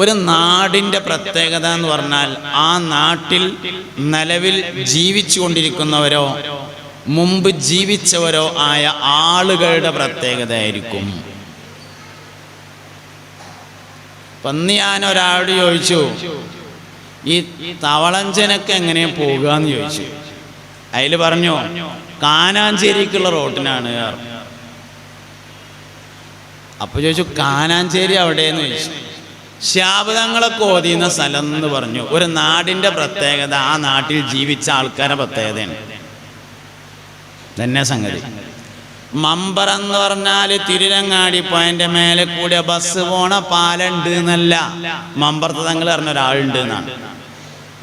ഒരു നാടിൻ്റെ പ്രത്യേകത എന്ന് പറഞ്ഞാൽ ആ നാട്ടിൽ നിലവിൽ ജീവിച്ചു കൊണ്ടിരിക്കുന്നവരോ മുമ്പ് ജീവിച്ചവരോ ആയ ആളുകളുടെ പ്രത്യേകതയായിരിക്കും. പന്നി ഞാൻ ഒരാളോട് ചോദിച്ചു, ഈ തവളഞ്ചനൊക്കെ എങ്ങനെ പോകുക എന്ന് ചോദിച്ചു. അതിൽ പറഞ്ഞു കാനാഞ്ചേരിക്കുള്ള റോട്ടിനാണ്. അപ്പൊ ചോദിച്ചു കാനാഞ്ചേരി എവിടെയെന്ന് ചോദിച്ചു. ശാബദങ്ങളൊക്കെ ഓതിയുന്ന സ്ഥലം എന്ന് പറഞ്ഞു. ഒരു നാടിൻ്റെ പ്രത്യേകത ആ നാട്ടിൽ ജീവിച്ച ആൾക്കാരുടെ പ്രത്യേകതയാണ് തന്നെ സംഗതി. മമ്പർ എന്ന് പറഞ്ഞാൽ തിരുരങ്ങാടി പോയതിൻ്റെ മേലെ കൂടെ ബസ് പോണ പാലുണ്ട് എന്നല്ല, മമ്പർത്ത് തങ്ങൾ പറഞ്ഞ ഒരാളുണ്ട് എന്നാണ്.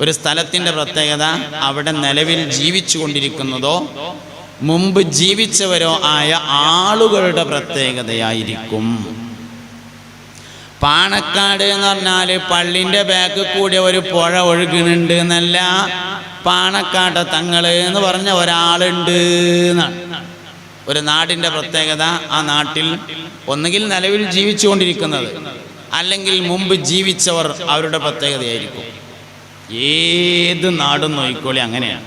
ഒരു സ്ഥലത്തിൻ്റെ പ്രത്യേകത അവിടെ നിലവിൽ ജീവിച്ചു കൊണ്ടിരിക്കുന്നതോ മുമ്പ് ജീവിച്ചവരോ ആയ ആളുകളുടെ പ്രത്യേകതയായിരിക്കും. പാണക്കാട് എന്ന് പറഞ്ഞാൽ പള്ളിൻ്റെ ബാക്ക് കൂടി ഒരു പുഴ ഒഴുകുന്നുണ്ട് എന്നല്ല, പാണക്കാട് തങ്ങൾ എന്ന് പറഞ്ഞ ഒരാളുണ്ട് എന്നാണ്. ഒരു നാടിൻ്റെ പ്രത്യേകത ആ നാട്ടിൽ ഒന്നുകിൽ നിലവിൽ ജീവിച്ചു കൊണ്ടിരിക്കുന്നത് അല്ലെങ്കിൽ മുമ്പ് ജീവിച്ചവർ അവരുടെ പ്രത്യേകതയായിരിക്കും. ഏത് നാടും നോക്കിക്കോളി അങ്ങനെയാണ്.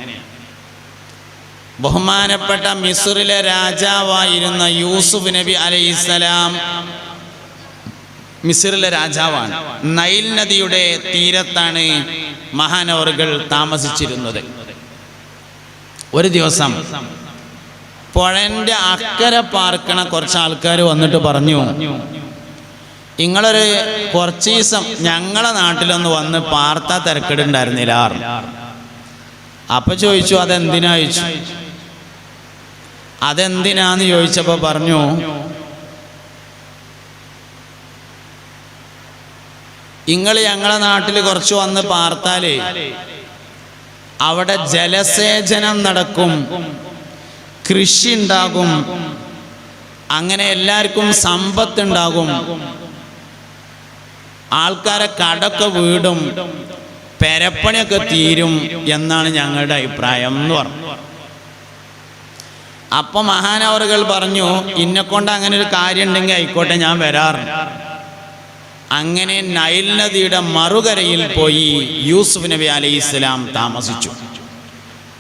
ബഹുമാനപ്പെട്ട മിസ്റിലെ രാജാവായിരുന്ന യൂസുഫ് നബി അലൈഹിസ്സലാം മിസ്റിലെ രാജാവാണ്. നൈൽ നദിയുടെ തീരത്താണ് മഹാനവറുകൾ താമസിച്ചിരുന്നത്. ഒരു ദിവസം പുഴൻ്റെ അക്കരെ പാർക്കണ കുറച്ച് ആൾക്കാർ വന്നിട്ട് പറഞ്ഞു, നിങ്ങളൊരു കുറച്ച് ദിവസം ഞങ്ങളെ നാട്ടിലൊന്ന് വന്ന് പാർത്താ തിരക്കിടുണ്ടായിരുന്നില്ല. അപ്പൊ ചോദിച്ചു അതെന്തിനാ ചോദിച്ചു. അതെന്തിനാന്ന് ചോദിച്ചപ്പോ പറഞ്ഞു, നിങ്ങൾ ഞങ്ങളെ നാട്ടിൽ കുറച്ച് വന്ന് പാർത്താലേ അവിടെ ജലസേചനം നടക്കും, കൃഷി ഉണ്ടാകും, അങ്ങനെ എല്ലാവർക്കും സമ്പത്തുണ്ടാകും, ആൾക്കാരെ കടൊക്കെ വീടും, പെരപ്പണിയൊക്കെ തീരും എന്നാണ് ഞങ്ങളുടെ അഭിപ്രായം എന്ന് പറഞ്ഞു. അപ്പൊ മഹാനവറുകൾ പറഞ്ഞു, ഇന്നെക്കൊണ്ട് അങ്ങനെ ഒരു കാര്യം ഉണ്ടെങ്കിൽ ആയിക്കോട്ടെ, ഞാൻ വരാറുണ്ട്. അങ്ങനെ നൈൽ നദിയുടെ മറുകരയിൽ പോയി യൂസുഫ് നബി അലൈഹിസ്സലാം താമസിച്ചു.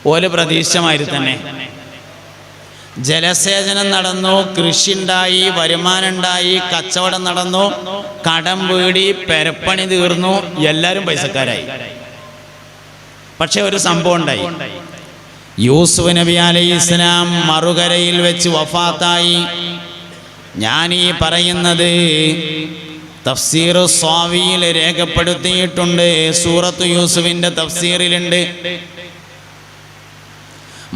ഓല് പ്രതീക്ഷമാതിരി തന്നെ ജലസേചനം നടന്നു, കൃഷി ഉണ്ടായി, വരുമാനം ഉണ്ടായി, കച്ചവടം നടന്നു, കടം വീടി, പെരപ്പണി തീർന്നു, എല്ലാവരും പൈസക്കാരായി. പക്ഷെ ഒരു സംഭവം ഉണ്ടായി. യൂസുഫ് നബി അലൈഹിസ്സലാം മറുകരയിൽ വെച്ച് വഫാത്തായി. ഞാൻ ഈ പറയുന്നത് തഫ്സീർ സ്വാവിയിൽ രേഖപ്പെടുത്തിയിട്ടുണ്ട്, സൂറത്ത് യൂസുഫിന്റെ തഫ്സീറിലുണ്ട്.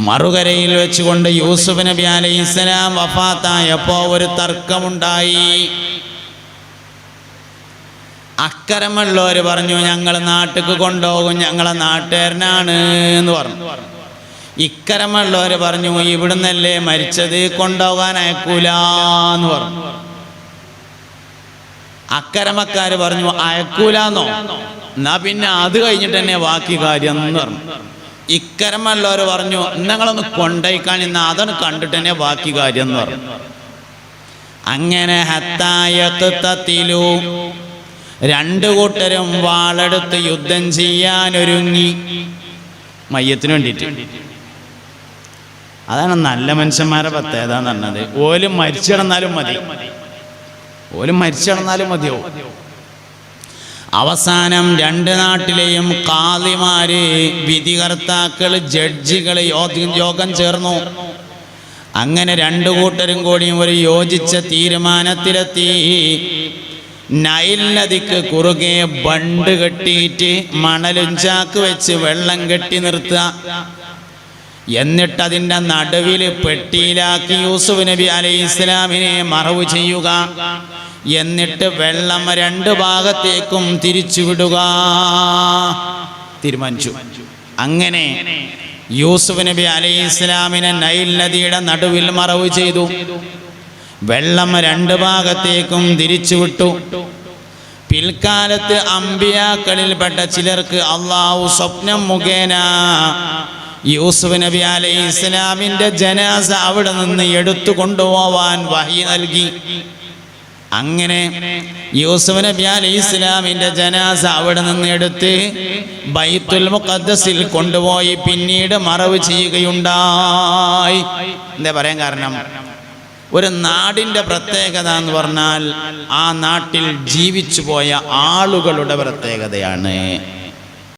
മറുകരയിൽ വെച്ചുകൊണ്ട് യൂസുഫ് നബി അലൈഹിസ്സലാം വഫാത്തായപ്പോ ഒരു തർക്കമുണ്ടായി. അക്കരമുള്ളവർ പറഞ്ഞു ഞങ്ങൾ നാട്ടിക്ക് കൊണ്ടുപോകും, ഞങ്ങളെ നാട്ടുകാരനാണ് എന്ന് പറഞ്ഞു. ഇക്കരമുള്ളവർ പറഞ്ഞു ഇവിടുന്നല്ലേ മരിച്ചത്, കൊണ്ടുപോകാൻ അയക്കൂല എന്ന് പറഞ്ഞു. അക്കരമക്കാര് പറഞ്ഞു അയക്കൂലെന്നോ, എന്നാ പിന്നെ അത് കഴിഞ്ഞിട്ട് തന്നെ ബാക്കി കാര്യം എന്ന് പറഞ്ഞു. ഇക്കരമുള്ളവർ പറഞ്ഞു ഞങ്ങളൊന്ന് കൊണ്ടേക്കാൻ, ഇന്ന് അതൊന്ന് കണ്ടിട്ട് തന്നെ ബാക്കി കാര്യം എന്ന് പറഞ്ഞു. അങ്ങനെ ഹത്തായത്തിലു രണ്ടു കൂട്ടരും വാളെടുത്ത് യുദ്ധം ചെയ്യാനൊരുങ്ങി, മയ്യത്തിന് വേണ്ടിയിട്ട്. അതാണ് നല്ല മനുഷ്യന്മാരെ പ്രത്യേകത എന്ന് പറഞ്ഞത്. ഓലും മരിച്ചിടന്നാലും മതി, ഓലും മരിച്ചിടന്നാലും മതിയോ. അവസാനം രണ്ട് നാട്ടിലെയും ഖാദിമാര്, വിധികർത്താക്കൾ, ജഡ്ജികൾ യോഗം ചേർന്നു. അങ്ങനെ രണ്ടു കൂട്ടരും കൂടിയും ഒരു യോജിച്ച തീരുമാനത്തിലെത്തി. നൈൽ നദിക്ക് കുറുകെ ബണ്ട് കെട്ടിയിട്ട് മണലും ചാക്ക് വെച്ച് വെള്ളം കെട്ടി നിർത്തുക, എന്നിട്ട് അതിൻ്റെ നടുവിൽ പെട്ടിയിലാക്കി യൂസുഫ് നബി അലൈഹിസ്സലാമിനെ മറവ് ചെയ്യുക, എന്നിട്ട് വെള്ളം രണ്ട് ഭാഗത്തേക്കും തിരിച്ചുവിടുക തീരുമാനിച്ചു. അങ്ങനെ യൂസുഫ് നബി അലൈഹിസ്സലാമിനെ നൈൽ നദിയുടെ നടുവിൽ മറവ് ചെയ്തു. വെള്ളം രണ്ട് ഭാഗത്തേക്കും തിരിച്ചുവിട്ടു. പിൽക്കാലത്ത് അമ്പിയാക്കളിൽപ്പെട്ട ചിലർക്ക് അള്ളാഹു സ്വപ്നം മുഖേന യൂസുഫ് നബി അലൈഹിസ്സലാമിന്റെ ജനാസ അവിടെ നിന്ന് എടുത്തു കൊണ്ടുപോവാൻ വഹി നൽകി. അങ്ങനെ യൂസുഫ് നബി അലൈഹി ഇസ്ലാമിന്റെ ജനാസ അവിടെ നിന്ന് എടുത്ത് ബൈത്തുൽ മുഖദ്ദസിൽ കൊണ്ടുപോയി പിന്നീട് മറവ് ചെയ്യുകയുണ്ടായി. എന്താ പറയാൻ കാരണം? ഒരു നാടിൻ്റെ പ്രത്യേകത എന്ന് പറഞ്ഞാൽ ആ നാട്ടിൽ ജീവിച്ചു പോയ ആളുകളുടെ പ്രത്യേകതയാണ്.